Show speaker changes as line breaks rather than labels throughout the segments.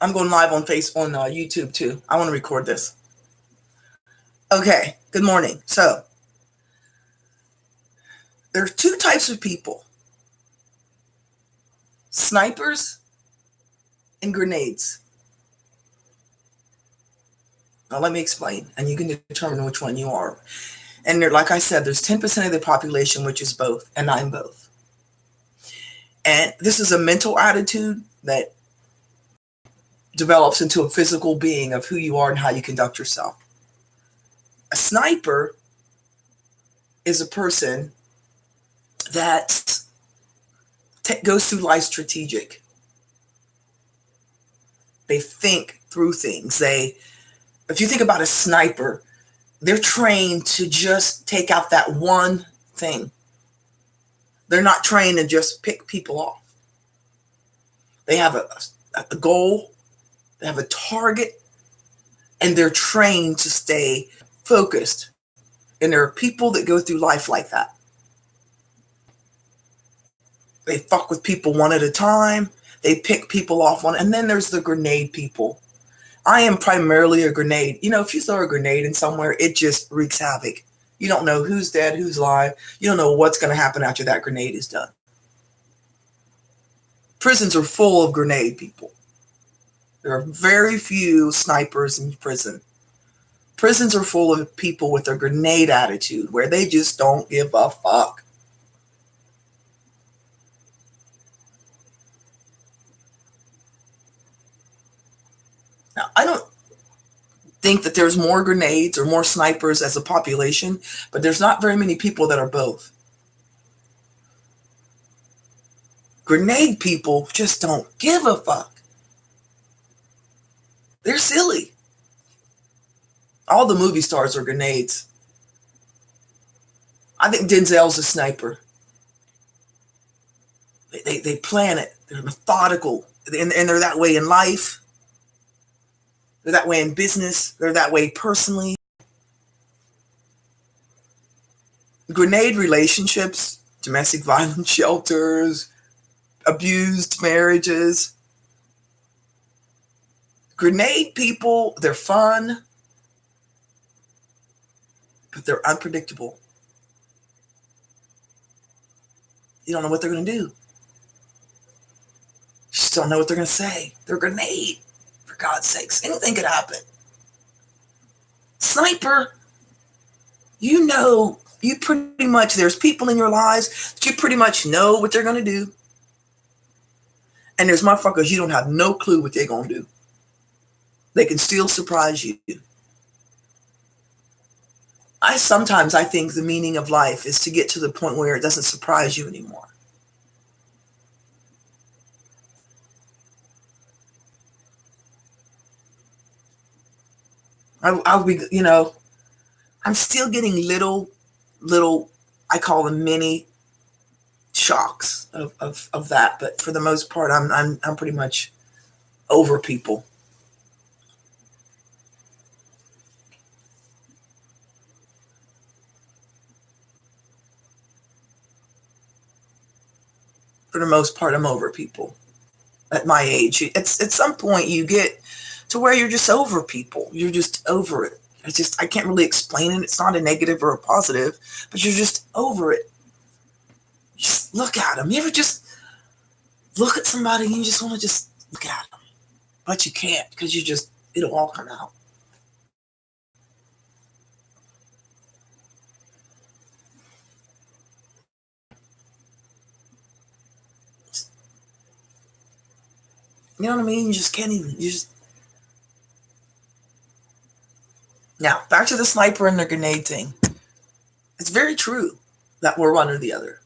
I'm going live on Facebook, on YouTube too. I want to record this. Okay, good morning. So, there's two types of people: snipers and grenades. Now, let me explain, and you can determine which one you are. And there, like I said, there's 10% of the population which is both, and I'm both. And this is a mental attitude that develops into a physical being of who you are and how you conduct yourself. A sniper is a person that goes through life strategic. They think through things. If you think about a sniper, they're trained to just take out that one thing. They're not trained to just pick people off. They have a goal, they have a target, and they're trained to stay focused. And there are people that go through life like that. They fuck with people one at a time. They pick people off one. And then there's the grenade people. I am primarily a grenade. You know, if you throw a grenade in somewhere, it just wreaks havoc. You don't know who's dead, who's alive. You don't know what's going to happen after that grenade is done. Prisons are full of grenade people. There are very few snipers in prison. Prisons are full of people with a grenade attitude where they just don't give a fuck. Now, I don't think that there's more grenades or more snipers as a population, but there's not very many people that are both. Grenade people just don't give a fuck. They're silly. All the movie stars are grenades. I think Denzel's a sniper. They plan it. They're methodical. And they're that way in life. They're that way in business. They're that way personally. Grenade relationships, domestic violence shelters, abused marriages. Grenade people, they're fun, but they're unpredictable. You don't know what they're going to do. You just don't know what they're going to say. They're a grenade. For God's sakes, anything could happen. Sniper, you know, you pretty much, there's people in your lives that you pretty much know what they're going to do. And there's motherfuckers you don't have no clue what they're going to do. They can still surprise you. I think the meaning of life is to get to the point where it doesn't surprise you anymore. I'll be, I'm still getting little, I call them mini shocks of that. But for the most part, I'm pretty much over people. For the most part, I'm over people. At my age, it's at some point you get to where you're just over people. You're just over it. I can't really explain it. It's not a negative or a positive, but you're just over it. Just look at them. You ever just look at somebody and you just want to just look at them, but you can't because it'll all come out. You know what I mean? You just can't even. Now, back to the sniper and the grenade thing. It's very true that we're one or the other.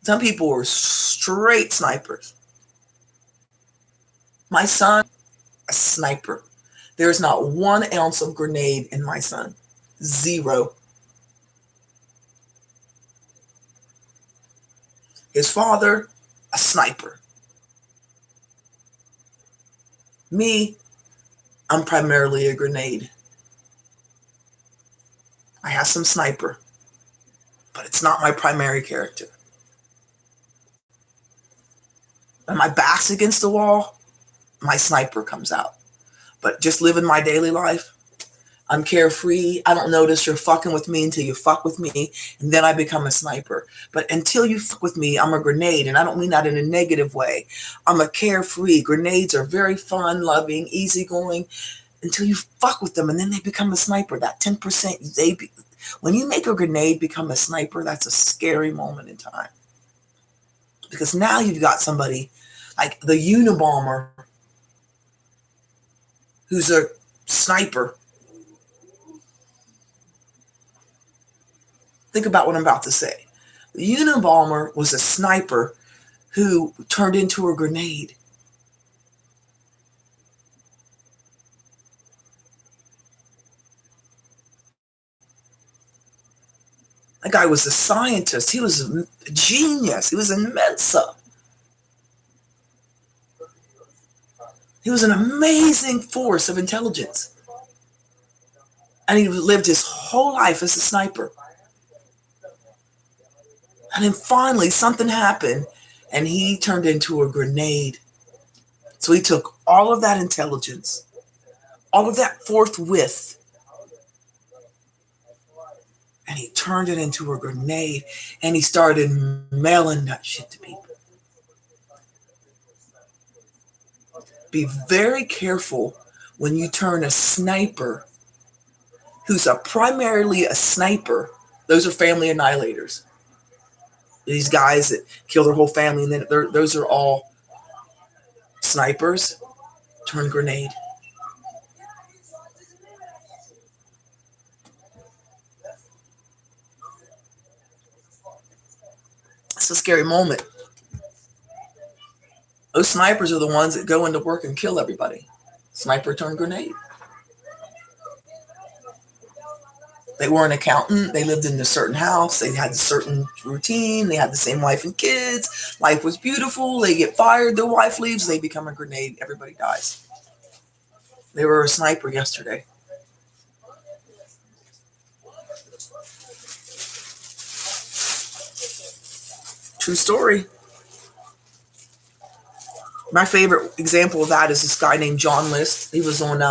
Some people were straight snipers. My son, a sniper. There's not 1 ounce of grenade in my son. 0. His father, a sniper. Me, I'm primarily a grenade. I have some sniper, but it's not my primary character. and my back's against the wall, my sniper comes out. But just living my daily life, I'm carefree. I don't notice you're fucking with me until you fuck with me, and then I become a sniper. But until you fuck with me, I'm a grenade, and I don't mean that in a negative way. I'm a carefree. Grenades are very fun, loving, easygoing until you fuck with them, and then they become a sniper. That 10%, when you make a grenade become a sniper, that's a scary moment in time. Because now you've got somebody like the Unabomber who's a sniper. Think about what I'm about to say. The Unabomber was a sniper who turned into a grenade. That guy was a scientist. He was a genius. He was in Mensa. He was an amazing force of intelligence. And he lived his whole life as a sniper. And then finally something happened and he turned into a grenade. So he took all of that intelligence, all of that forthwith, and he turned it into a grenade and he started mailing that shit to people. Be very careful when you turn a sniper who's primarily a sniper. Those are family annihilators. These guys that kill their whole family, and then those are all snipers turn grenade. It's a scary moment. Those snipers are the ones that go into work and kill everybody. Sniper turned grenade. They were an accountant. They lived in a certain house. They had a certain routine. They had the same wife and kids. Life was beautiful. They get fired. Their wife leaves. They become a grenade. Everybody dies. They were a sniper yesterday. True story. My favorite example of that is this guy named John List. He was on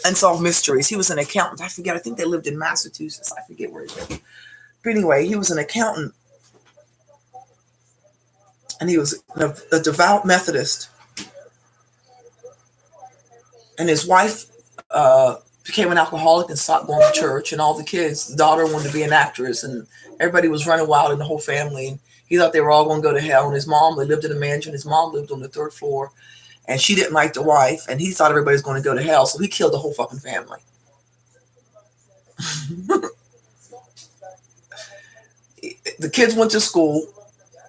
Unsolved Mysteries. He was an accountant. I forget. I think they lived in Massachusetts. I forget where he lived. But anyway, he was an accountant. And he was a devout Methodist. And his wife became an alcoholic and stopped going to church. And all the kids, the daughter wanted to be an actress. And everybody was running wild in the whole family. And he thought they were all going to go to hell. And his mom, they lived in a mansion. His mom lived on the 3rd floor. And she didn't like the wife. And he thought everybody was going to go to hell. So he killed the whole fucking family. The kids went to school.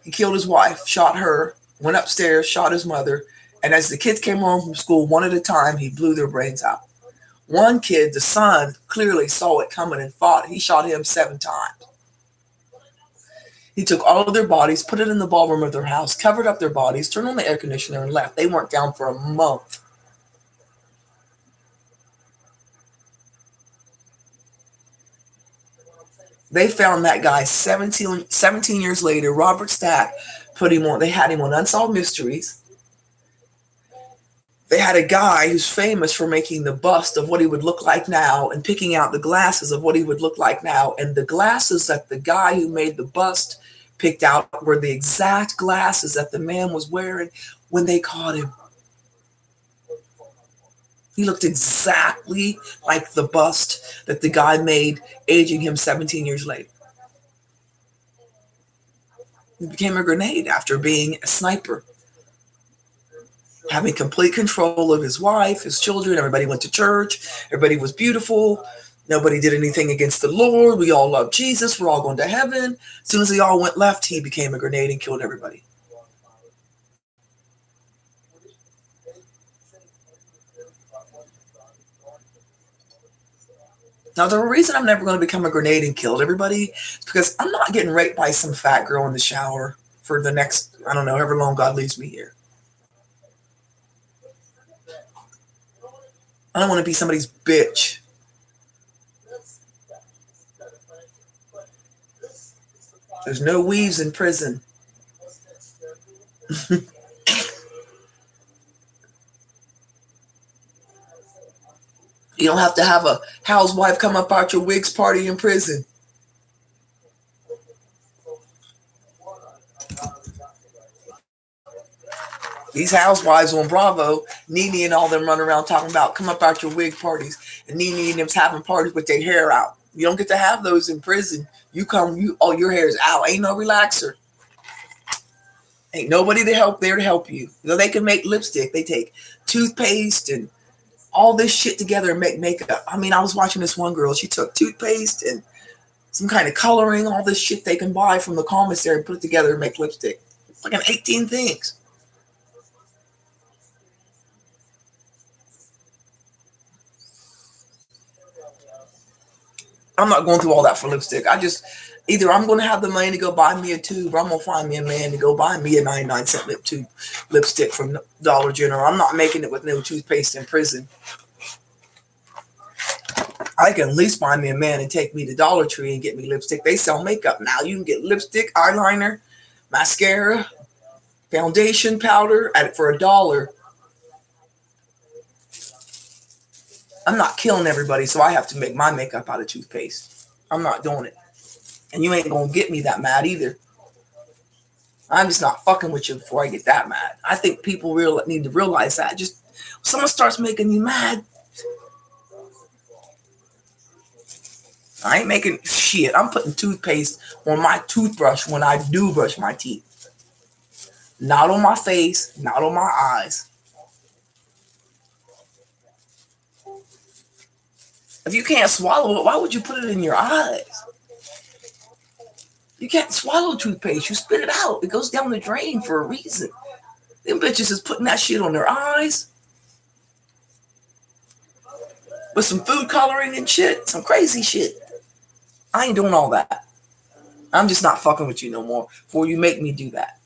He killed his wife, shot her, went upstairs, shot his mother. And as the kids came home from school, one at a time, he blew their brains out. One kid, the son, clearly saw it coming and fought. He shot him 7 times. He took all of their bodies, put it in the ballroom of their house, covered up their bodies, turned on the air conditioner, and left. They weren't down for a month. They found that guy 17 years later. Robert Stack put him on. They had him on Unsolved Mysteries. They had a guy who's famous for making the bust of what he would look like now and picking out the glasses of what he would look like now. And the glasses that the guy who made the bust picked out were the exact glasses that the man was wearing when they caught him. He looked exactly like the bust that the guy made, aging him 17 years later. He became a grenade after being a sniper, having complete control of his wife, his children. Everybody went to church. Everybody was beautiful. Nobody did anything against the Lord. We all loved Jesus. We're all going to heaven. As soon as they all went left, he became a grenade and killed everybody. Now, the reason I'm never going to become a grenade and kill everybody is because I'm not getting raped by some fat girl in the shower for the next, I don't know, however long God leaves me here. I don't want to be somebody's bitch. There's no weaves in prison. You don't have to have a housewife come up out your wigs party in prison. These housewives on Bravo, Nene and all them run around talking about come up out your wig parties, and Nene and them's having parties with their hair out. You don't get to have those in prison. You come, your hair is out. Ain't no relaxer. Ain't nobody there to help you. You know, they can make lipstick. They take toothpaste and all this shit together and make makeup. I mean, I was watching this one girl. She took toothpaste and some kind of coloring, all this shit they can buy from the commissary and put it together and make lipstick. It's like an 18 things. I'm not going through all that for lipstick. Either I'm going to have the money to go buy me a tube, or I'm going to find me a man to go buy me a 99-cent lipstick from Dollar General. I'm not making it with no toothpaste in prison. I can at least find me a man and take me to Dollar Tree and get me lipstick. They sell makeup now. You can get lipstick, eyeliner, mascara, foundation powder for $1. I'm not killing everybody, so I have to make my makeup out of toothpaste. I'm not doing it. And you ain't going to get me that mad either. I'm just not fucking with you before I get that mad. I think people need to realize that. Just when someone starts making you mad, I ain't making shit. I'm putting toothpaste on my toothbrush when I do brush my teeth. Not on my face, not on my eyes. If you can't swallow it, why would you put it in your eyes? You can't swallow toothpaste. You spit it out. It goes down the drain for a reason. Them bitches is putting that shit on their eyes with some food coloring and shit, some crazy shit. I ain't doing all that. I'm just not fucking with you no more before you make me do that.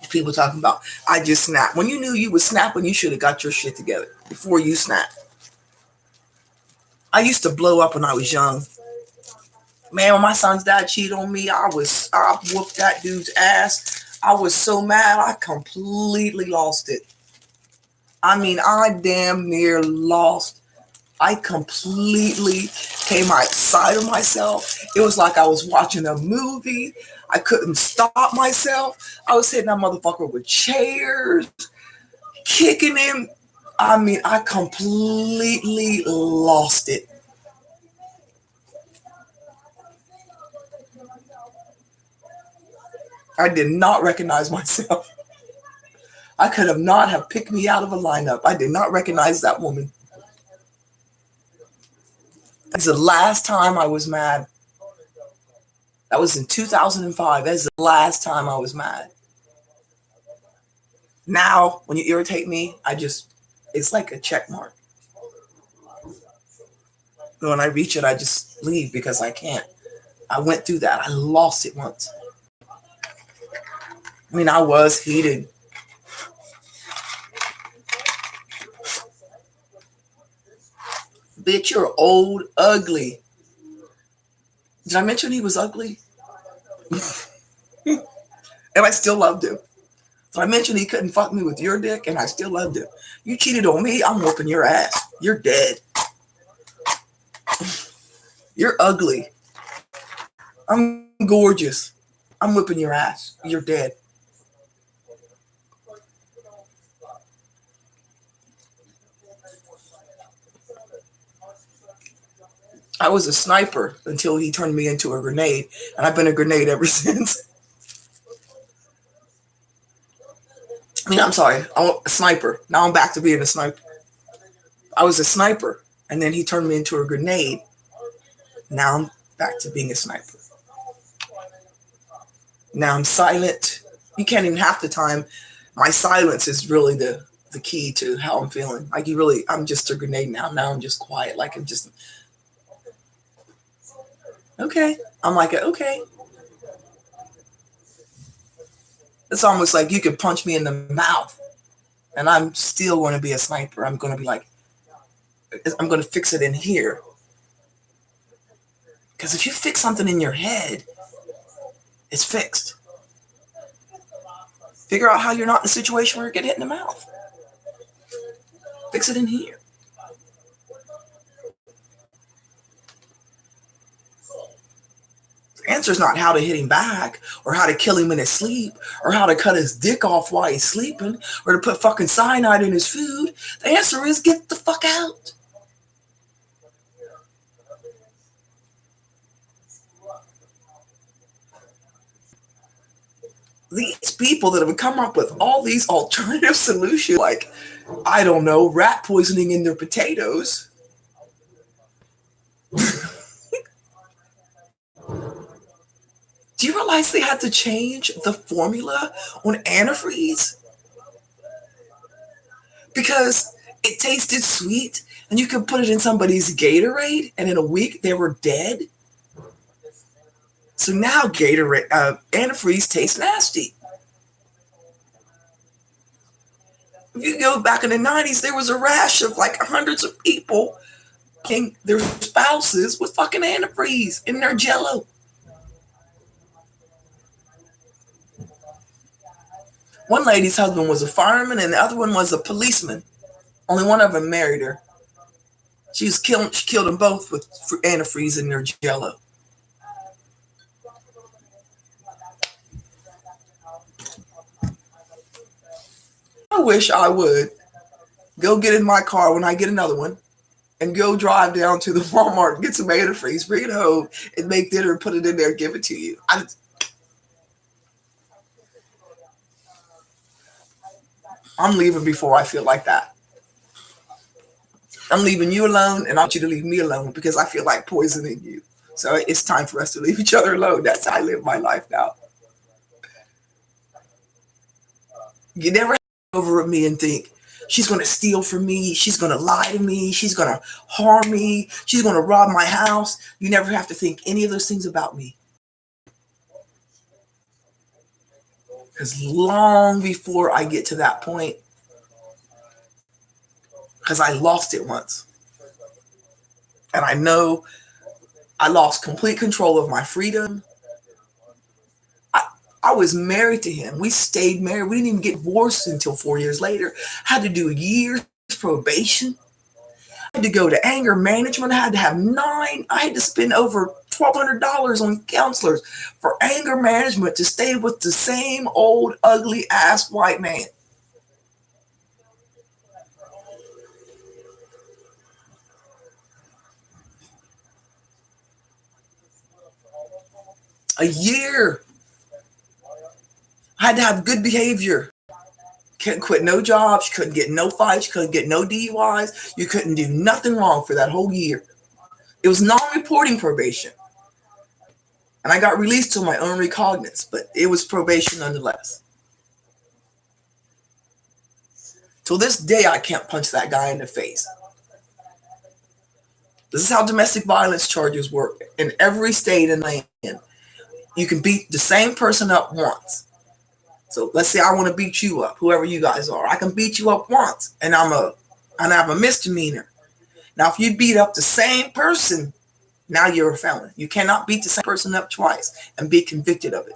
People talking about, I just snapped. When you knew you was snapping, you should have got your shit together before you snapped. I used to blow up when I was young. Man, when my son's dad cheated on me, I whooped that dude's ass. I was so mad, I completely lost it. I mean, I damn near lost. I completely came outside of myself. It was like I was watching a movie. I couldn't stop myself. I was hitting that motherfucker with chairs, kicking him. I mean, I completely lost it. I did not recognize myself. I could have not have picked me out of a lineup. I did not recognize that woman. That's the last time I was mad. That was in 2005. That's the last time I was mad. Now, when you irritate me, it's like a check mark. When I reach it, I just leave because I can't. I went through that. I lost it once. I mean, I was heated. Bitch, you're old, ugly. Did I mention he was ugly? And I still loved him. Did I mention he couldn't fuck me with your dick and I still loved him? You cheated on me, I'm whooping your ass. You're dead. You're ugly. I'm gorgeous. I'm whipping your ass. You're dead. I was a sniper until he turned me into a grenade, and I've been a grenade ever since. I mean, I'm sorry, I'm a sniper. Now I'm back to being a sniper. I was a sniper, and then he turned me into a grenade. Now I'm back to being a sniper. Now I'm silent. You can't even half the time. My silence is really the key to how I'm feeling. Like I'm just a grenade now. Now I'm just quiet. Like I'm just okay. I'm like, okay. It's almost like you could punch me in the mouth and I'm still going to be a sniper. I'm going to be like, I'm going to fix it in here. Because if you fix something in your head, it's fixed. Figure out how you're not in a situation where you get hit in the mouth. Fix it in here. answer's not how to hit him back or how to kill him in his sleep or how to cut his dick off while he's sleeping or to put fucking cyanide in his food. The answer is get the fuck out. These people that have come up with all these alternative solutions, like, I don't know, rat poisoning in their potatoes. Do you realize they had to change the formula on antifreeze? Because it tasted sweet and you could put it in somebody's Gatorade and in a week they were dead. So now Gatorade, antifreeze tastes nasty. If you go back in the 90s, there was a rash of like hundreds of people killing their spouses with fucking antifreeze in their Jello. One lady's husband was a fireman and the other one was a policeman. Only one of them married her. She killed them both with antifreeze in their Jello. I wish I would go get in my car when I get another one and go drive down to the Walmart and get some antifreeze, bring it home, and make dinner and put it in there and give it to you. I'm leaving before I feel like that. I'm leaving you alone, and I want you to leave me alone because I feel like poisoning you. So it's time for us to leave each other alone. That's how I live my life now. You never over at me and think she's going to steal from me, she's going to lie to me, she's going to harm me, she's going to rob my house. You never have to think any of those things about me. Because long before I get to that point, because I lost it once, and I know I lost complete control of my freedom. I was married to him. We stayed married. We didn't even get divorced until 4 years later. Had to do a year's probation. I had to go to anger management. I had to have 9. I had to spend over $1,200 on counselors for anger management to stay with the same old ugly ass white man. A year. I had to have good behavior. Couldn't quit no jobs. You couldn't get no fights. You couldn't get no DUIs. You couldn't do nothing wrong for that whole year. It was non-reporting probation. And I got released to my own recognizance, but it was probation nonetheless. Till this day, I can't punch that guy in the face. This is how domestic violence charges work in every state and land. You can beat the same person up once. So let's say I want to beat you up, whoever you guys are. I can beat you up once, and I have a misdemeanor. Now, if you beat up the same person, now you're a felon. You cannot beat the same person up twice and be convicted of it.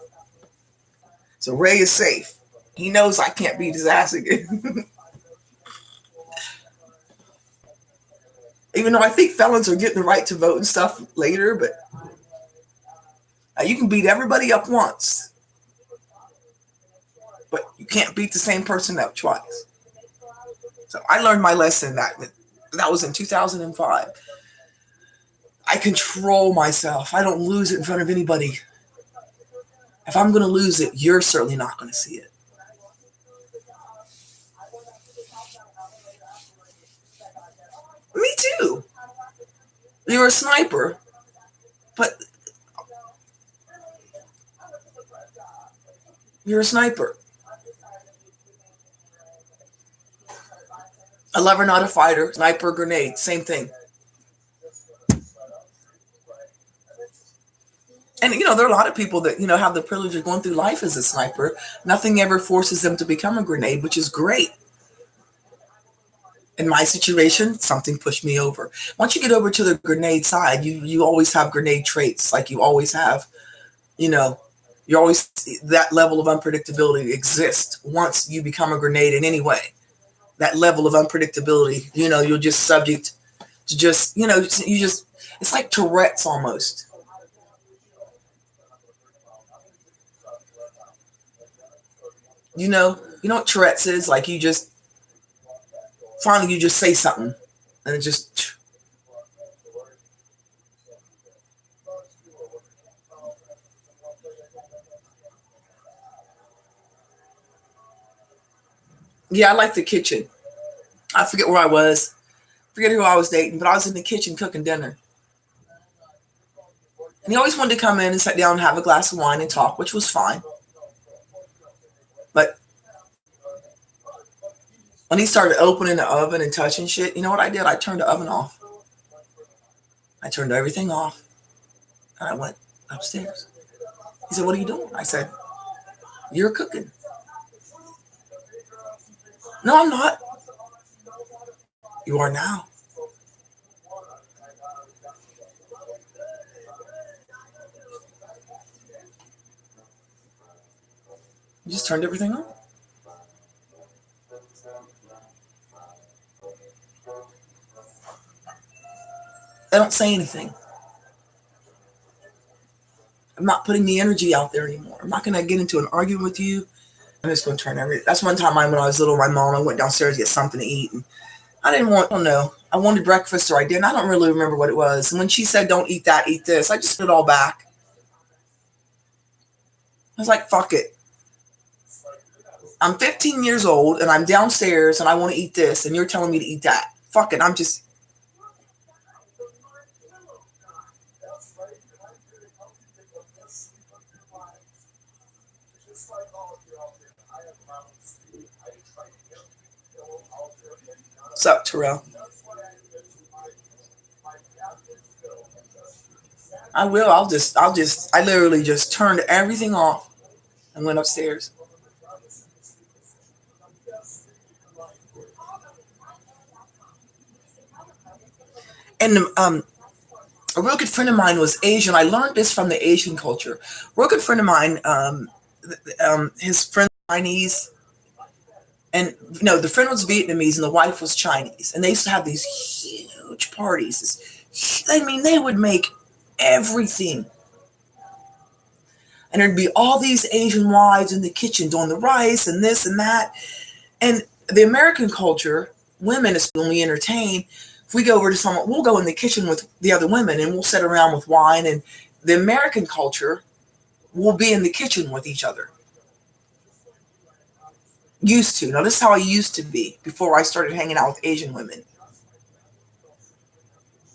So Ray is safe. He knows I can't beat his ass again. Even though I think felons are getting the right to vote and stuff later, but you can beat everybody up once. But you can't beat the same person up twice. So I learned my lesson that was in 2005. I control myself. I don't lose it in front of anybody. If I'm going to lose it, you're certainly not going to see it. Me too. You're a sniper, but you're a sniper. A lover, not a fighter. Sniper, grenade, same thing. And, there are a lot of people that, have the privilege of going through life as a sniper. Nothing ever forces them to become a grenade, which is great. In my situation, something pushed me over. Once you get over to the grenade side, you always have grenade traits. Like you always have, you always, that level of unpredictability exists once you become a grenade in any way. That level of unpredictability, you're just subject to it's like Tourette's almost. You know what Tourette's is? Like you just finally you just say something and it just yeah, I like the kitchen. I forget where I was, forget who I was dating, but I was in the kitchen cooking dinner. And he always wanted to come in and sit down and have a glass of wine and talk, which was fine. But when he started opening the oven and touching shit, you know what I did? I turned the oven off. I turned everything off and I went upstairs. He said, "What are you doing?" I said, "You're cooking." "No, I'm not." "You are now." You just turned everything on. They don't say anything. I'm not putting the energy out there anymore. I'm not going to get into an argument with you. I'm just going to turn everything. That's one time when I was little, my mom, I went downstairs to get something to eat. And I didn't want, I don't know, I wanted breakfast or I didn't. I don't really remember what it was. And when she said, "Don't eat that, eat this," I just put it all back. I was like, fuck it. I'm 15 years old and I'm downstairs and I want to eat this and you're telling me to eat that. Fuck it. I'm just, what's up, Terrell? I will. I literally just turned everything off and went upstairs. And a real good friend of mine was Asian. I learned this from the Asian culture. A real good friend of mine, his friend was Chinese, and no, the friend was Vietnamese, and the wife was Chinese, and they used to have these huge parties. I mean, they would make everything, and there'd be all these Asian wives in the kitchen doing the rice and this and that. And the American culture, women, is when we entertain. If we go over to someone, we'll go in the kitchen with the other women and we'll sit around with wine. And the American culture will be in the kitchen with each other. Used to. Now, this is how I used to be before I started hanging out with Asian women.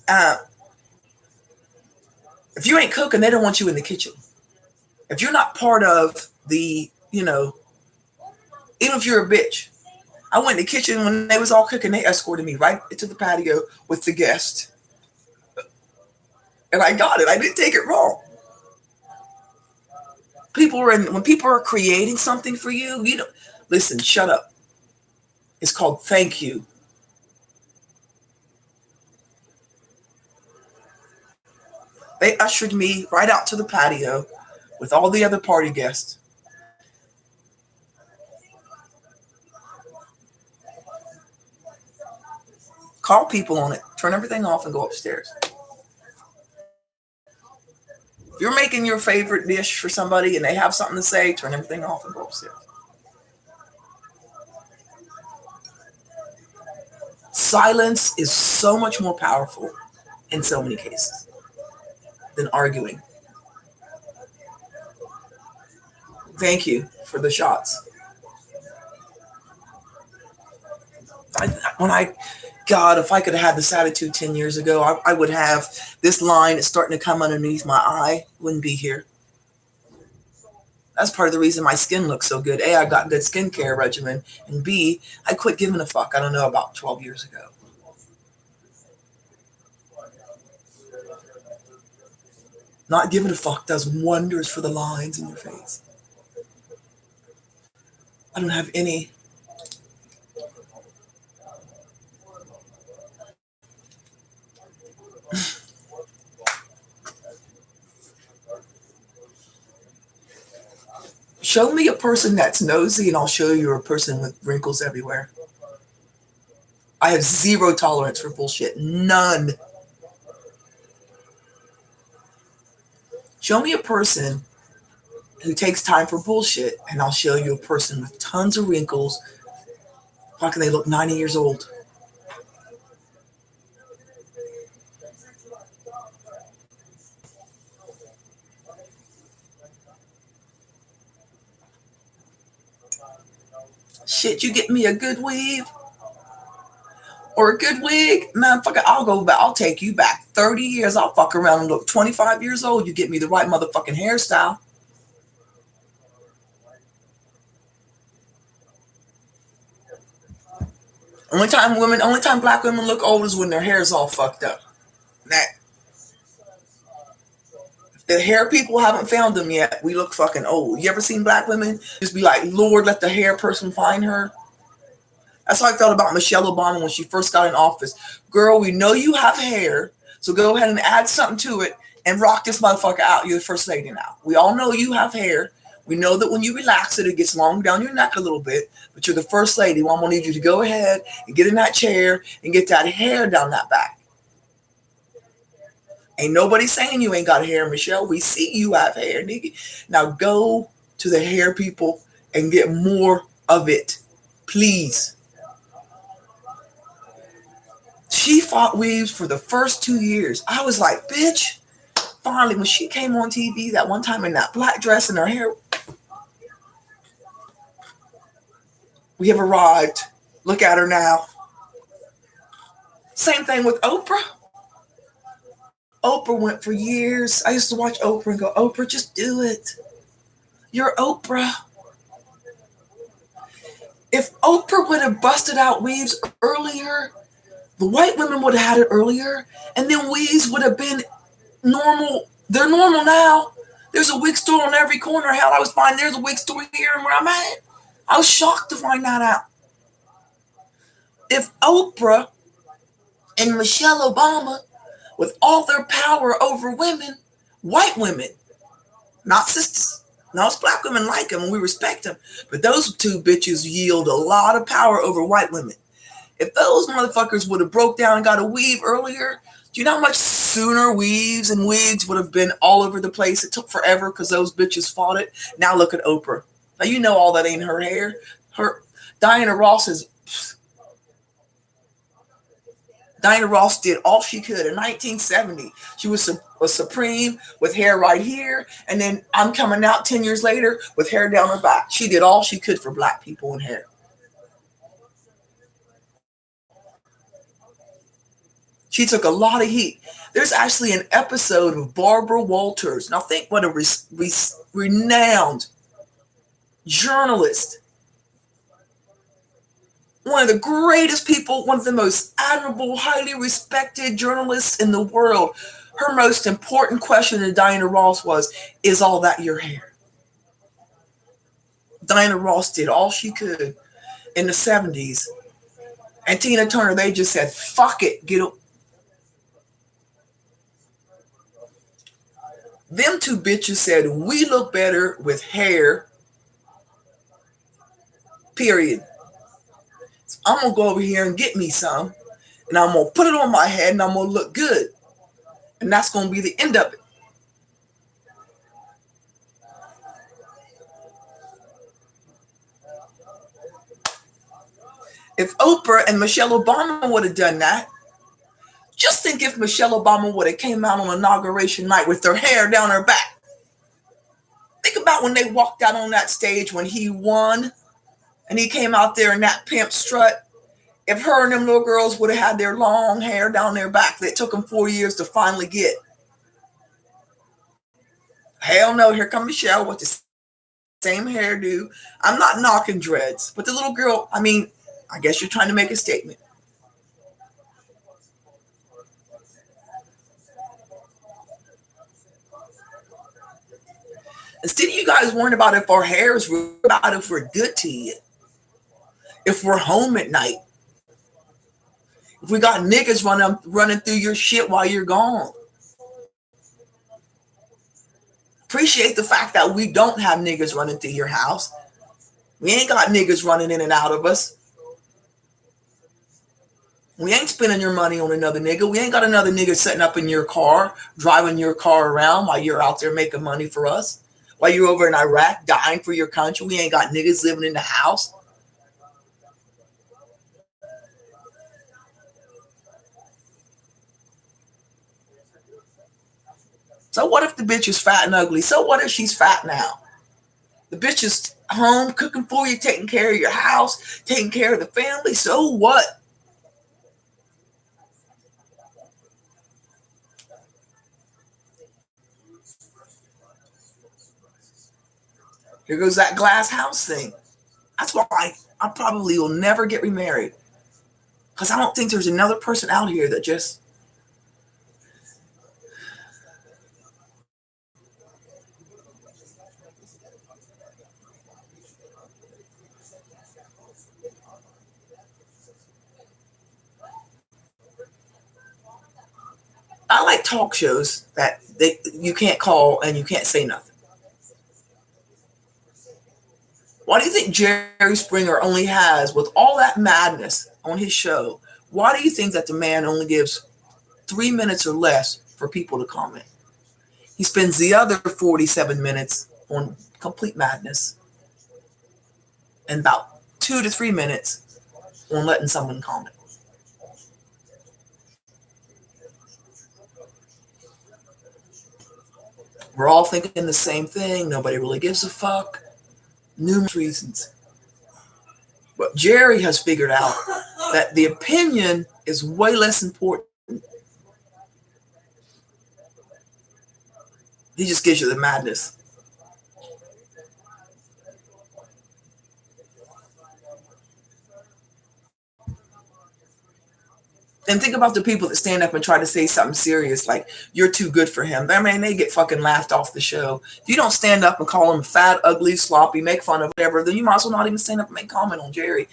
Uh, if you ain't cooking, they don't want you in the kitchen. If you're not part of the, even if you're a bitch. I went in the kitchen when they was all cooking. They escorted me right into the patio with the guest. And I got it. I didn't take it wrong. When people are creating something for you, you don't listen, shut up. It's called thank you. They ushered me right out to the patio with all the other party guests. Call people on it, turn everything off, and go upstairs. If you're making your favorite dish for somebody and they have something to say, turn everything off and go upstairs. Silence is so much more powerful in so many cases than arguing. Thank you for the shots. When I, God, if I could have had this attitude 10 years ago, I would have this line is starting to come underneath my eye, wouldn't be here. That's part of the reason my skin looks so good. A, I got good skincare regimen, and B, I quit giving a fuck. I don't know, about 12 years ago. Not giving a fuck does wonders for the lines in your face. I don't have any. Show me a person that's nosy, and I'll show you a person with wrinkles everywhere. I have zero tolerance for bullshit. None. Show me a person who takes time for bullshit, and I'll show you a person with tons of wrinkles. Fucking, they look 90 years old. Shit, you get me a good weave or a good wig, man, fuck it, I'll go back. I'll take you back 30 years. I'll fuck around and look 25 years old. You get me the right motherfucking hairstyle. Only time black women look old is when their hair's all fucked up. That the hair people haven't found them yet. We look fucking old. You ever seen black women just be like, Lord, let the hair person find her? That's how I felt about Michelle Obama when she first got in office. Girl, we know you have hair, so go ahead and add something to it and rock this motherfucker out. You're the first lady now. We all know you have hair. We know that when you relax it, it gets long down your neck a little bit, but you're the first lady. Well, I'm going to need you to go ahead and get in that chair and get that hair down that back. Ain't nobody saying you ain't got hair, Michelle. We see you have hair, nigga. Now go to the hair people and get more of it, please. She fought weaves for the first 2 years. I was like, bitch. Finally, when she came on TV that one time in that black dress and her hair, we have arrived. Look at her now. Same thing with Oprah. Oprah went for years. I used to watch Oprah and go, Oprah, just do it. You're Oprah. If Oprah would have busted out weaves earlier, the white women would have had it earlier, and then weaves would have been normal. They're normal now. There's a wig store on every corner. Hell, I was finding there's a wig store here and where I'm at. I was shocked to find that out. If Oprah and Michelle Obama, with all their power over women, white women, not sisters, no, it's black women like them and we respect them, but those two bitches yield a lot of power over white women. If those motherfuckers would have broke down and got a weave earlier, do you know how much sooner weaves and wigs would have been all over the place? It took forever because those bitches fought it. Now look at Oprah. Now you know all that ain't her hair. Diana Ross did all she could in 1970. She was supreme with hair right here, and then I'm coming out 10 years later with hair down her back. She did all she could for black people in hair. She took a lot of heat. There's actually an episode of Barbara Walters. Now think what a renowned journalist, one of the greatest people, one of the most admirable, highly respected journalists in the world. Her most important question to Diana Ross was, is all that your hair? Diana Ross did all she could in the 70s. And Tina Turner, they just said, fuck it, get it. Them two bitches said, we look better with hair, period. So I'm going to go over here and get me some, and I'm going to put it on my head, and I'm going to look good. And that's going to be the end of it. If Oprah and Michelle Obama would have done that, just think if Michelle Obama would have came out on inauguration night with her hair down her back. Think about when they walked out on that stage when he won and he came out there in that pimp strut. If her and them little girls would have had their long hair down their back that took them 4 years to finally get. Hell no, here come Michelle with the same hairdo. I'm not knocking dreads, but the little girl, I mean, I guess you're trying to make a statement. Instead of you guys worrying about if our hair is real, about if we're good to you, if we're home at night, if we got niggas running through your shit while you're gone. Appreciate the fact that we don't have niggas running through your house. We ain't got niggas running in and out of us. We ain't spending your money on another nigga. We ain't got another nigga sitting up in your car, driving your car around while you're out there making money for us. While you're over in Iraq dying for your country, we ain't got niggas living in the house. So what if the bitch is fat and ugly? So what if she's fat now? The bitch is home cooking for you, taking care of your house, taking care of the family. So what? Here goes that glass house thing. That's why I probably will never get remarried. Because I don't think there's another person out here that just. I like talk shows that you can't call and you can't say nothing. Why do you think Jerry Springer only has, with all that madness on his show, why do you think that the man only gives 3 minutes or less for people to comment? He spends the other 47 minutes on complete madness and about 2 to 3 minutes on letting someone comment. We're all thinking the same thing. Nobody really gives a fuck. Numerous reasons. But Jerry has figured out that the opinion is way less important. He just gives you the madness. And think about the people that stand up and try to say something serious, like you're too good for him. I mean, they get fucking laughed off the show. If you don't stand up and call him fat, ugly, sloppy, make fun of whatever, then you might as well not even stand up and make comment on Jerry.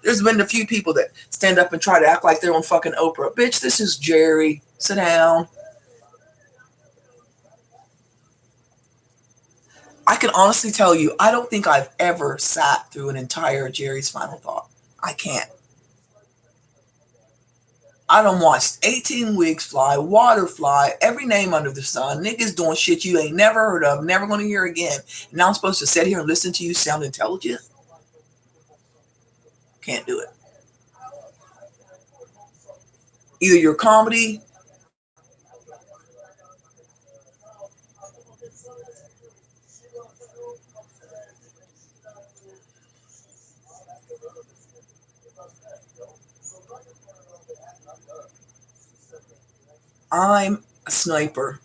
There's been a few people that stand up and try to act like they're on fucking Oprah. Bitch, this is Jerry. Sit down. I can honestly tell you, I don't think I've ever sat through an entire Jerry's Final Thought. I can't. I done watched 18 Wigs Fly, Waterfly, every name under the sun. Niggas doing shit you ain't never heard of, never going to hear again. And now I'm supposed to sit here and listen to you sound intelligent? Can't do it. Either your comedy. I'm a sniper.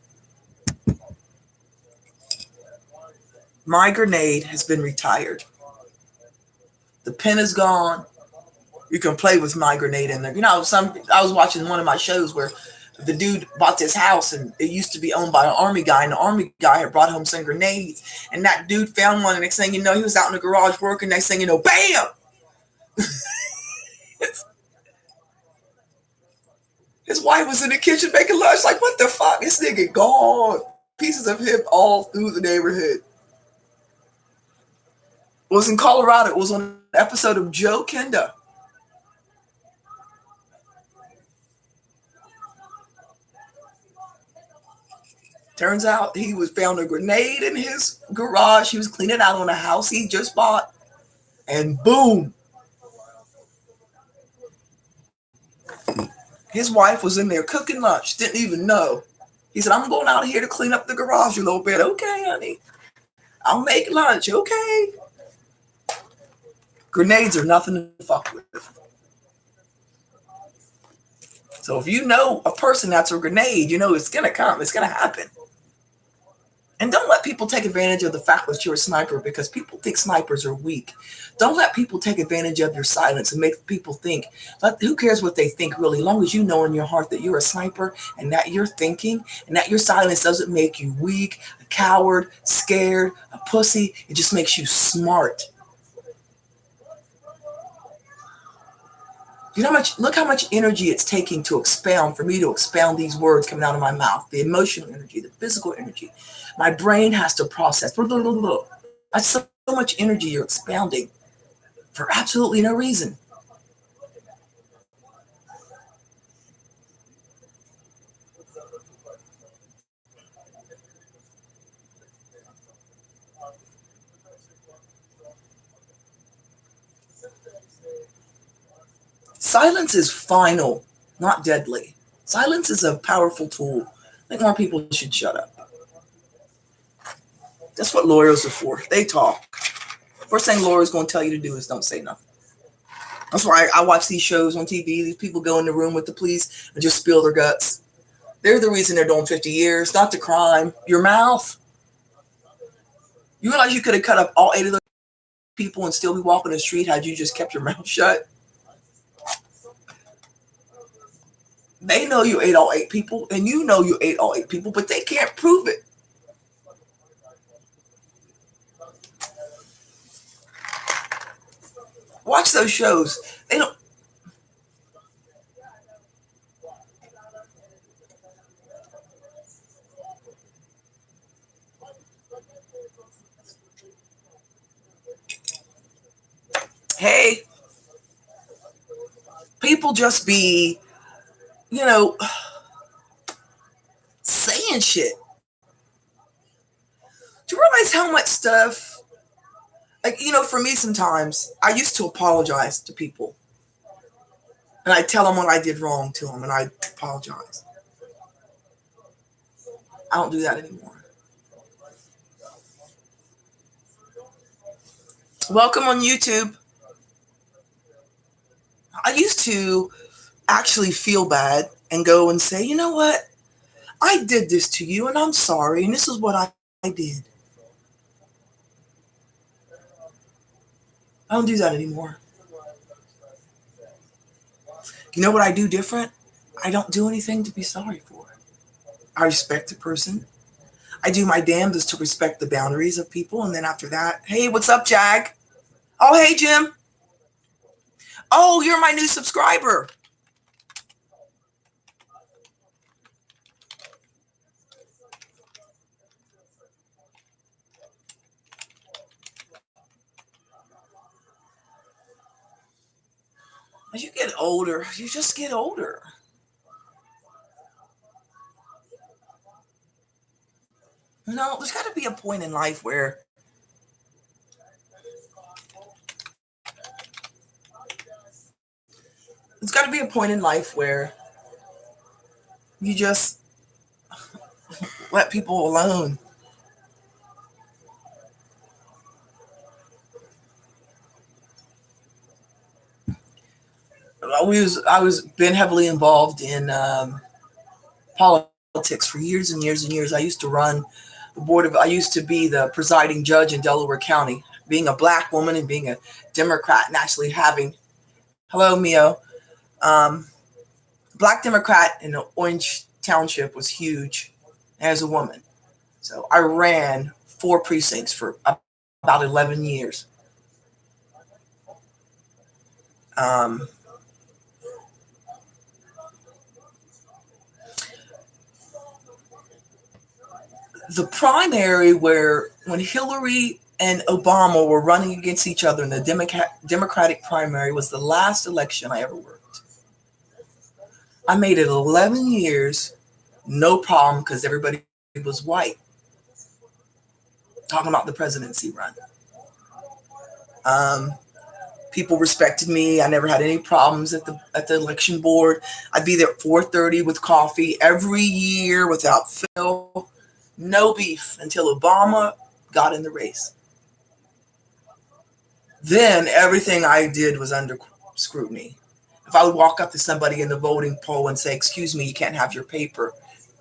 My grenade has been retired. The pin is gone. You can play with my grenade in there. You know, I was watching one of my shows where the dude bought this house and it used to be owned by an army guy, and the army guy had brought home some grenades, and that dude found one, and next thing you know, he was out in the garage working, next thing you know, bam! His wife was in the kitchen making lunch, like, what the fuck? This nigga gone. Pieces of him all through the neighborhood. It was in Colorado. It was on an episode of Joe Kenda. Turns out he was found a grenade in his garage. He was cleaning out on a house he just bought. And boom. His wife was in there cooking lunch. Didn't even know. He said, I'm going out here to clean up the garage a little bit. Okay, honey. I'll make lunch. Okay. Grenades are nothing to fuck with. So if you know a person that's a grenade, you know it's going to come. It's going to happen. And don't let people take advantage of the fact that you're a sniper, because people think snipers are weak. Don't let people take advantage of your silence and make people think, who cares what they think really, as long as you know in your heart that you're a sniper and that you're thinking and that your silence doesn't make you weak, a coward, scared, a pussy. It just makes you smart. You know how much, look how much energy it's taking to expound, for me to expound these words coming out of my mouth, the emotional energy, the physical energy. My brain has to process. That's so much energy you're expounding for absolutely no reason. Silence is final, not deadly. Silence is a powerful tool. I think more people should shut up. That's what lawyers are for. They talk. First thing lawyers going to tell you to do is don't say nothing. That's why I watch these shows on TV. These people go in the room with the police and just spill their guts. They're the reason they're doing 50 years, not the crime. Your mouth. You realize you could have cut up all 8 of those people and still be walking the street had you just kept your mouth shut? They know you ate all 8 people, and you know you ate all 8 people, but they can't prove it. Watch those shows. They don't. Hey, people just be, saying shit. Do you realize how much stuff, like, for me sometimes, I used to apologize to people. And I tell them what I did wrong to them, and I apologize. I don't do that anymore. Welcome on YouTube. I used to actually feel bad and go and say, you know what? I did this to you, and I'm sorry, and this is what I did. I don't do that anymore. You know what I do different? I don't do anything to be sorry for. I respect the person. I do my damnedest to respect the boundaries of people. And then after that, hey, what's up, Jag? Oh, hey, Jim. Oh, you're my new subscriber. As you get older, you just get older. There's got to be a point in life where you just let people alone. I was been heavily involved in politics for years and years and years. I used to run I used to be the presiding judge in Delaware County. Being a black woman and being a Democrat and actually having, hello, Mio, black Democrat in Orange Township was huge as a woman. So I ran 4 precincts for about 11 years. The primary when Hillary and Obama were running against each other in the Democratic primary was the last election I ever worked. I made it 11 years, no problem, because everybody was white. Talking about the presidency run. People respected me. I never had any problems at the election board. I'd be there at 4:30 with coffee every year without fail. No beef until Obama got in the race. Then everything I did was under scrutiny. If I would walk up to somebody in the voting poll and say, excuse me, you can't have your paper,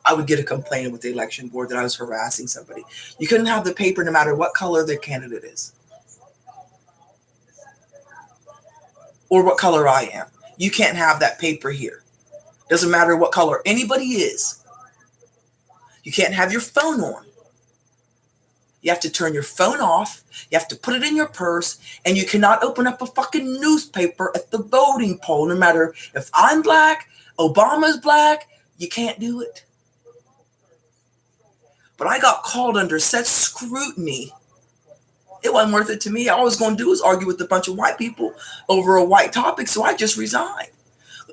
I would get a complaint with the election board that I was harassing somebody. You couldn't have the paper no matter what color their candidate is. Or what color I am. You can't have that paper here. Doesn't matter what color anybody is. You can't have your phone on. You have to turn your phone off. You have to put it in your purse. And you cannot open up a fucking newspaper at the voting poll. No matter if I'm black, Obama's black, you can't do it. But I got called under such scrutiny. It wasn't worth it to me. All I was going to do was argue with a bunch of white people over a white topic. So I just resigned.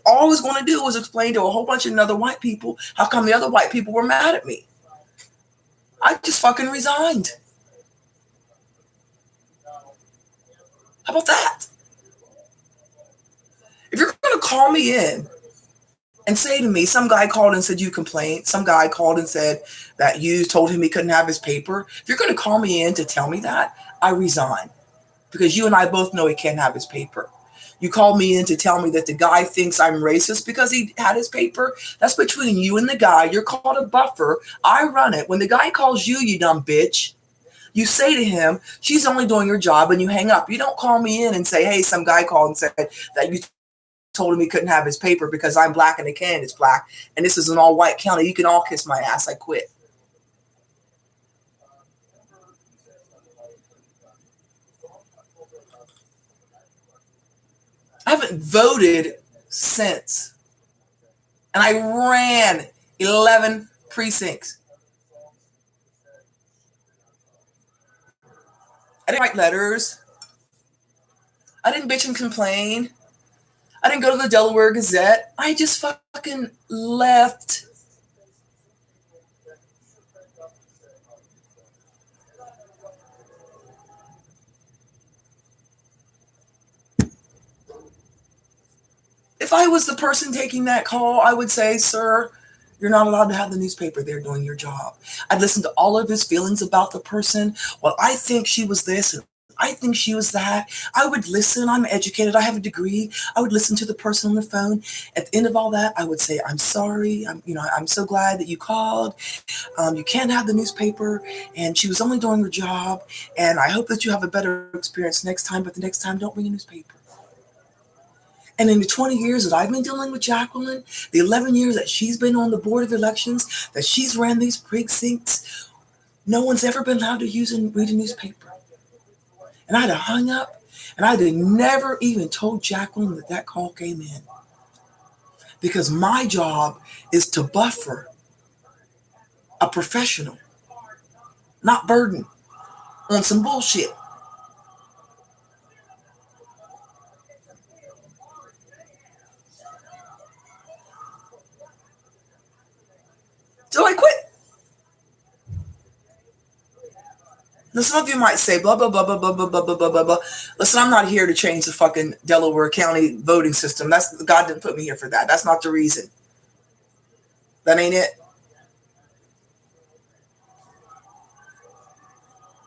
All I was going to do was explain to a whole bunch of other white people how come the other white people were mad at me. I just fucking resigned. How about that? If you're going to call me in and say to me, some guy called and said you complained. Some guy called and said that you told him he couldn't have his paper. If you're going to call me in to tell me that, I resign, because you and I both know he can't have his paper. You called me in to tell me that the guy thinks I'm racist because he had his paper. That's between you and the guy. You're called a buffer. I run it. When the guy calls you, you dumb bitch, you say to him, she's only doing her job, and you hang up. You don't call me in and say, hey, some guy called and said that you told him he couldn't have his paper because I'm black and the candidate's black, and this is an all-white county. You can all kiss my ass. I quit. I haven't voted since. And I ran 11 precincts. I didn't write letters. I didn't bitch and complain. I didn't go to the Delaware Gazette. I just fucking left. If I was the person taking that call, I would say, sir, you're not allowed to have the newspaper there doing your job. I'd listen to all of his feelings about the person. Well, I think she was this and I think she was that. I would listen. I'm educated. I have a degree. I would listen to the person on the phone. At the end of all that, I would say, I'm sorry. I'm so glad that you called. You can't have the newspaper, and she was only doing her job. And I hope that you have a better experience next time, but the next time, don't bring a newspaper. And in the 20 years that I've been dealing with Jacqueline, the 11 years that she's been on the Board of Elections, that she's ran these precincts, no one's ever been allowed to use and read a newspaper. And I'd have hung up, and I'd have never even told Jacqueline that that call came in. Because my job is to buffer a professional, not burden on some bullshit. So I quit. Now, some of you might say, blah, blah, blah, blah, blah, blah, blah, blah, blah, blah, blah. Listen, I'm not here to change the fucking Delaware County voting system. God didn't put me here for that. That's not the reason. That ain't it.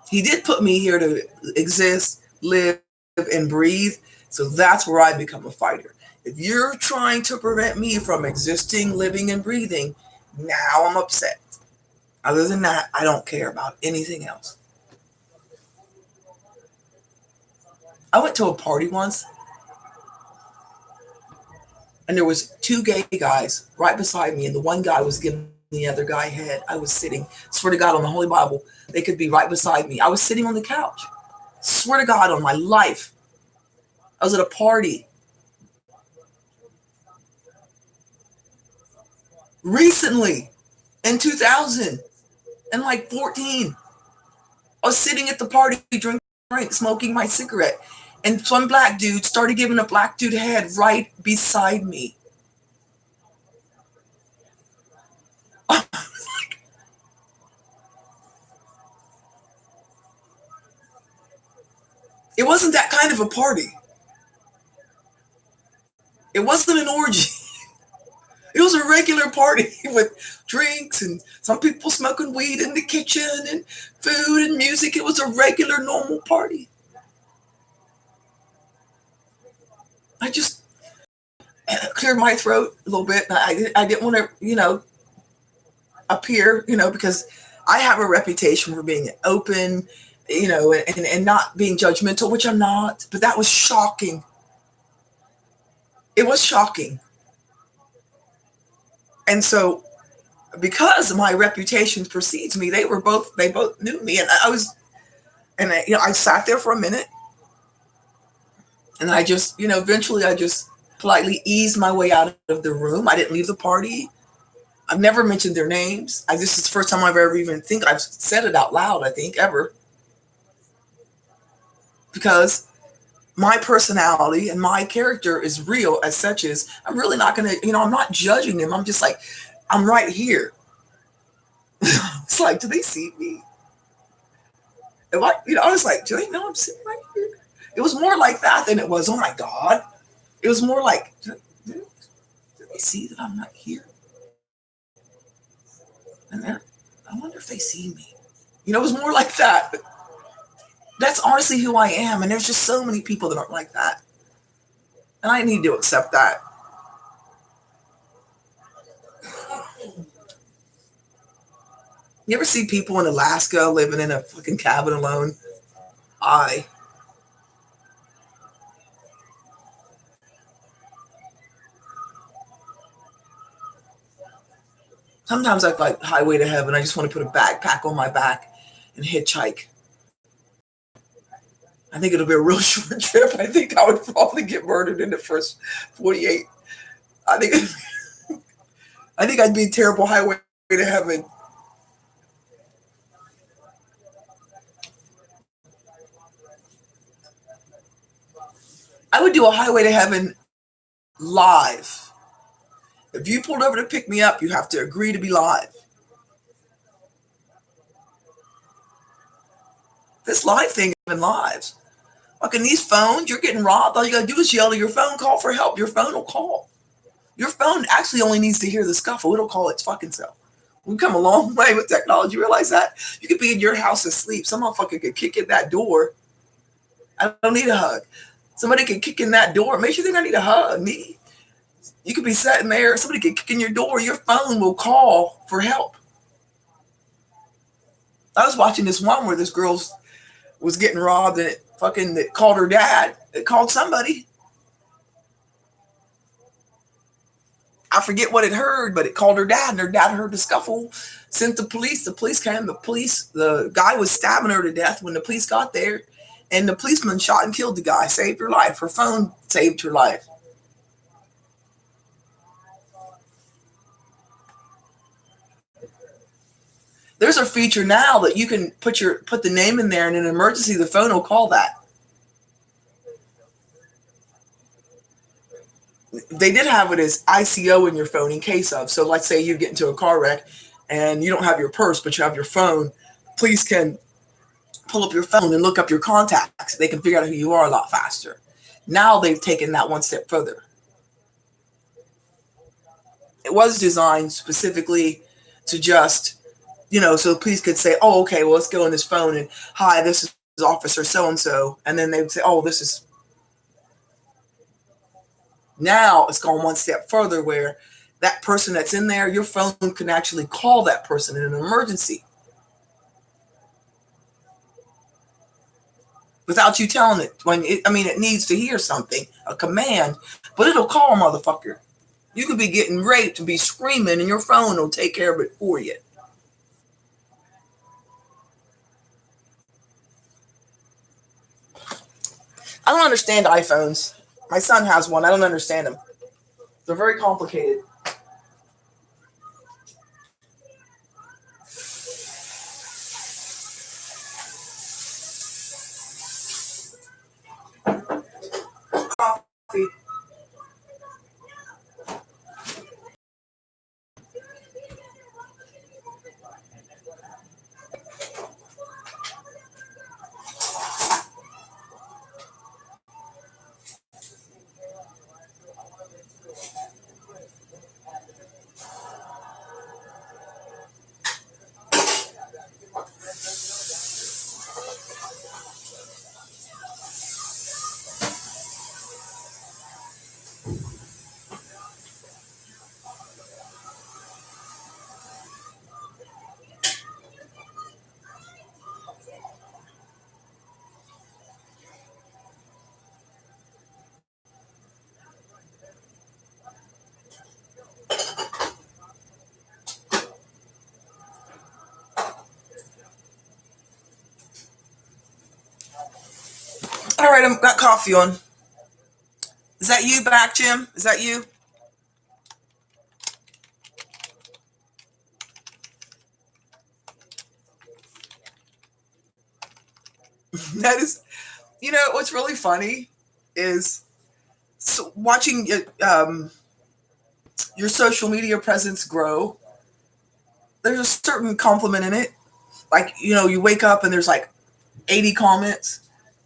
He did put me here to exist, live, and breathe. So that's where I become a fighter. If you're trying to prevent me from existing, living, and breathing, now I'm upset. Other than that, I don't care about anything else. I went to a party once, and there was two gay guys right beside me, and the one guy was giving the other guy head. I was sitting, swear to God, on the Holy Bible, they could be right beside me. I was sitting on the couch. Swear to God, on my life. I was at a party. Recently, in 2014, I was sitting at the party, drinking drink, smoking my cigarette, and some black dude started giving a black dude head right beside me. It wasn't that kind of a party. It wasn't an orgy. It was a regular party with drinks and some people smoking weed in the kitchen and food and music. It was a regular, normal party. I just cleared my throat a little bit. I didn't want to, appear, because I have a reputation for being open, and not being judgmental, which I'm not. But that was shocking. It was shocking. And so, because my reputation precedes me, they both knew me, and I sat there for a minute, and I just, eventually I just politely eased my way out of the room. I didn't leave the party. I've never mentioned their names. This is the first time I've ever even think I've said it out loud, I think, ever. Because my personality and my character is real as such as I'm really not going to, I'm not judging them. I'm just like, I'm right here. It's like, do they see me? I was like, do they know I'm sitting right here? It was more like that than it was, oh my God. It was more like, see that I'm not here? And I wonder if they see me. You know, it was more like that. That's honestly who I am. And there's just so many people that aren't like that. And I need to accept that. You ever see people in Alaska living in a fucking cabin alone? I Sometimes I fight highway to heaven. I just want to put a backpack on my back and hitchhike. I think it'll be a real short trip. I think I would probably get murdered in the first 48. I think I think I'd be a terrible highway to heaven. I would do a highway to heaven live. If you pulled over to pick me up, you have to agree to be live. This live thing even live. Like in these phones, you're getting robbed. All you gotta do is yell to your phone, call for help. Your phone will call. Your phone actually only needs to hear the scuffle. It'll call its fucking self. We've come a long way with technology. You realize that? You could be in your house asleep. Some motherfucker could kick in that door. I don't need a hug. Somebody could kick in that door. Make sure they don't need a hug. Me. You could be sitting there. Somebody could kick in your door. Your phone will call for help. I was watching this one where this girl was getting robbed and it called her dad. It called somebody. I forget what it heard, but it called her dad, and her dad heard the scuffle, sent the police. The police came. The guy was stabbing her to death when the police got there, and the policeman shot and killed the guy, saved her life. Her phone saved her life. There's a feature now that you can put the name in there, and in an emergency, the phone will call that. They did have it as ICO in your phone in case of. So, like, say you get into a car wreck and you don't have your purse, but you have your phone. Police can pull up your phone and look up your contacts. They can figure out who you are a lot faster. Now they've taken that one step further. It was designed specifically to just, so the police could say, oh, okay, well, let's go in this phone and, hi, this is Officer so-and-so. And then they would say, oh, this is. Now it's gone one step further where that person that's in there, your phone can actually call that person in an emergency without you telling it. It needs to hear something, a command, but it'll call a motherfucker. You could be getting raped and be screaming, and your phone will take care of it for you. I don't understand iPhones. My son has one. I don't understand them. They're very complicated. Coffee. All right, I've got coffee on. Is that you back, Jim? Is that you? That is, what's really funny is watching your social media presence grow. There's a certain compliment in it. Like, you wake up and there's like 80 comments.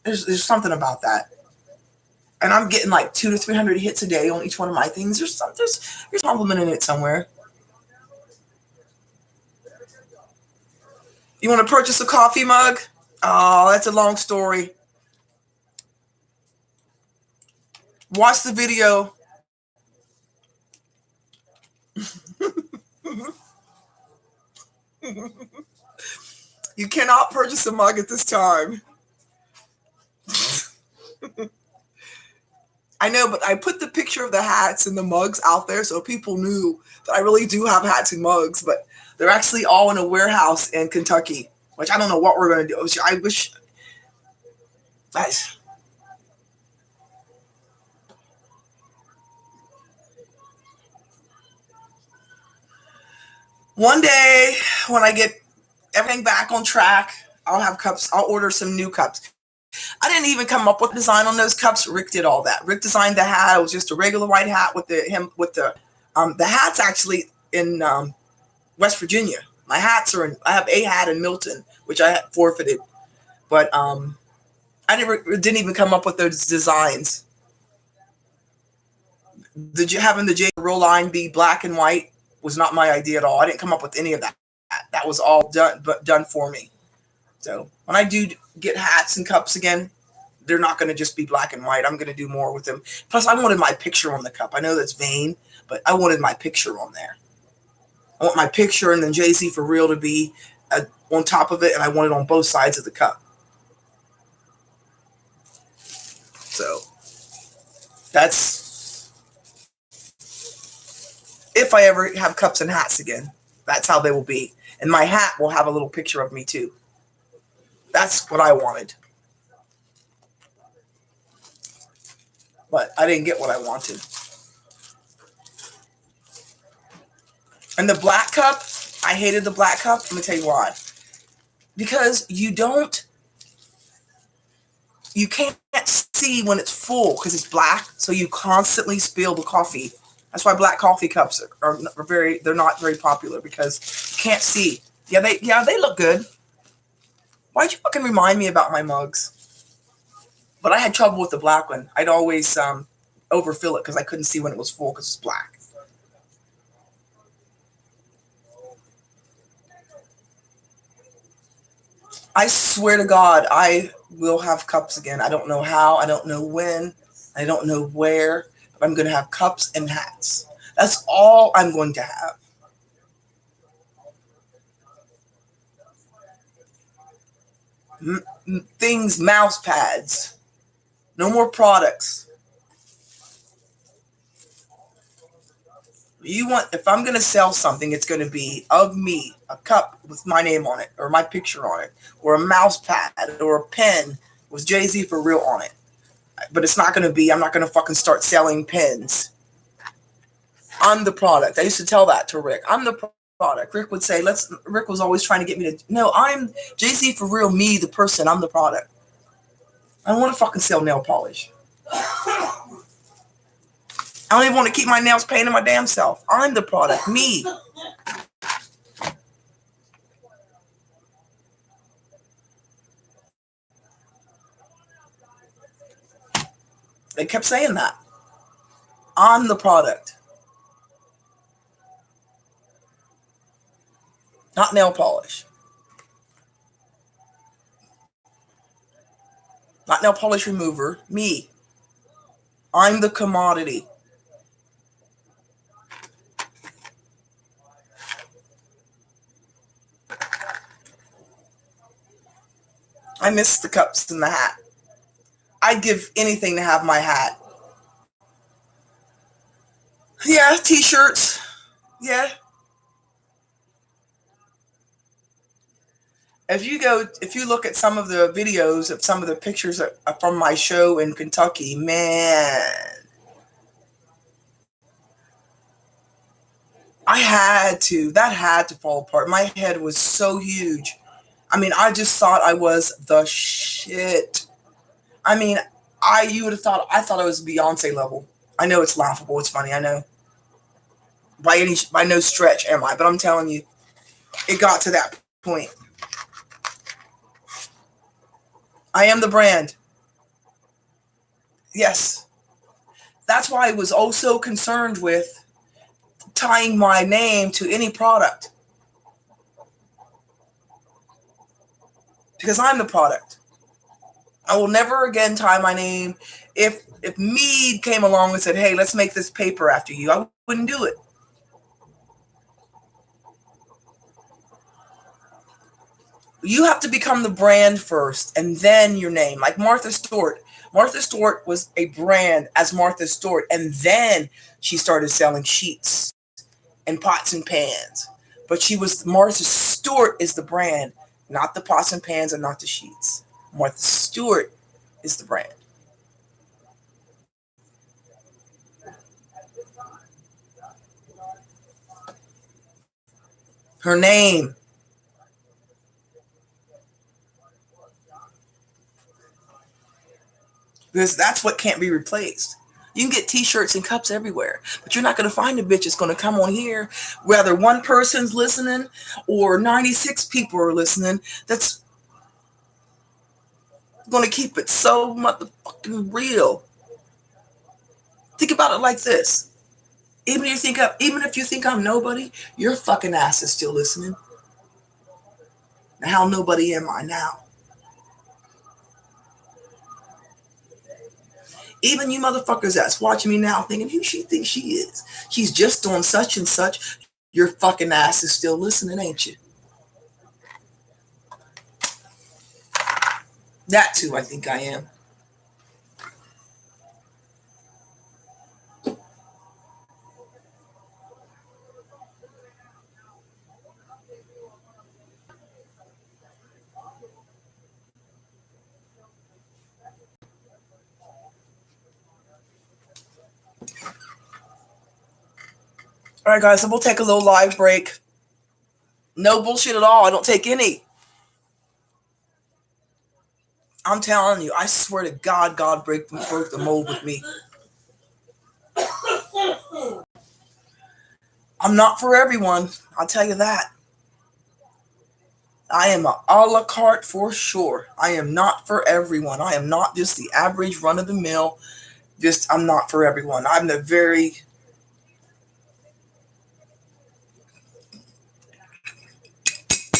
There's something about that. And I'm getting like 200 to 300 hits a day on each one of my things. There's compliment in it somewhere. You want to purchase a coffee mug? Oh, that's a long story. Watch the video. You cannot purchase a mug at this time. I know, but I put the picture of the hats and the mugs out there so people knew that I really do have hats and mugs, but they're actually all in a warehouse in Kentucky, which I don't know what we're going to do. I wish. Guys. One day, when I get everything back on track, I'll have cups. I'll order some new cups. I didn't even come up with design on those cups. Rick did all that. Rick designed the hat. It was just a regular white hat with the hat's actually in West Virginia. My hats are in. I have a hat in Milton, which I had forfeited, but I didn't even come up with those designs. Having the J real line be black and white was not my idea at all. I didn't come up with any of that. That was all done for me. So when I do get hats and cups again, they're not going to just be black and white. I'm going to do more with them. Plus, I wanted my picture on the cup. I know that's vain, but I wanted my picture on there. I want my picture and then Jay-Z for real to be on top of it, and I want it on both sides of the cup. So that's if I ever have cups and hats again. That's how they will be. And my hat will have a little picture of me too. That's what I wanted. But I didn't get what I wanted. And the black cup, I hated the black cup. Let me tell you why. Because you can't see when it's full because it's black. So you constantly spill the coffee. That's why black coffee cups they're not very popular because you can't see. Yeah, they look good. Why'd you fucking remind me about my mugs? But I had trouble with the black one. I'd always overfill it because I couldn't see when it was full because it's black. I swear to God, I will have cups again. I don't know how. I don't know when. I don't know where. But I'm going to have cups and hats. That's all I'm going to have. Things, mouse pads. No more products. If I'm going to sell something, it's going to be of me, a cup with my name on it or my picture on it, or a mouse pad or a pen with Jay-Z for real on it. But it's not going to be, I'm not going to fucking start selling pens. I'm the product. I used to tell that to Rick. I'm the product. Rick would say, Rick was always trying to get me to, no, I'm Jay-Z for real, me, the person, I'm the product. I don't want to fucking sell nail polish. I don't even want to keep my nails painted my damn self. I'm the product, me. They kept saying that. I'm the product. Not nail polish. Not nail polish remover, me. I'm the commodity. I miss the cups and the hat. I'd give anything to have my hat. Yeah, t-shirts. Yeah. If you look at some of the videos of some of the pictures from my show in Kentucky, man, that had to fall apart. My head was so huge. I mean, I just thought I was the shit. I mean, I thought I was Beyonce level. I know it's laughable. It's funny. I know. By no stretch am I, but I'm telling you, it got to that point. I am the brand. Yes. That's why I was oh so concerned with tying my name to any product, because I'm the product. I will never again tie my name. If Mead came along and said, "Hey, let's make this paper after you," I wouldn't do it. You have to become the brand first, and then your name. Like Martha Stewart. Martha Stewart was a brand as Martha Stewart, and then she started selling sheets and pots and pans. But she was Martha Stewart is the brand, not the pots and pans and not the sheets. Martha Stewart is the brand. Her name. Because that's what can't be replaced. You can get t-shirts and cups everywhere, but you're not going to find a bitch that's going to come on here, whether one person's listening or 96 people are listening, that's going to keep it so motherfucking real. Think about it like this. Even if you think I'm nobody, your fucking ass is still listening. Now, how nobody am I now? Even you motherfuckers that's watching me now thinking who she thinks she is. She's just doing such and such. Your fucking ass is still listening, ain't you? That too, I think I am. All right, guys, so we'll take a little live break. No bullshit at all. I don't take any. I'm telling you, I swear to God, God broke the mold with me. I'm not for everyone. I'll tell you that. I am a la carte for sure. I am not for everyone. I am not just the average run of the mill. Just, I'm not for everyone.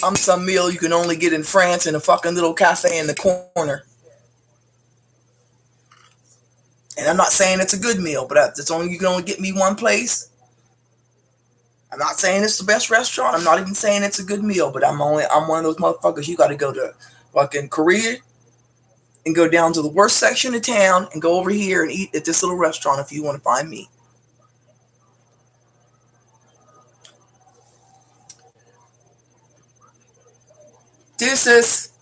I'm some meal you can only get in France in a fucking little cafe in the corner. And I'm not saying it's a good meal, but you can only get me one place. I'm not saying it's the best restaurant. I'm not even saying it's a good meal, but I'm one of those motherfuckers. You got to go to fucking Korea and go down to the worst section of town and go over here and eat at this little restaurant if you want to find me. Deuces.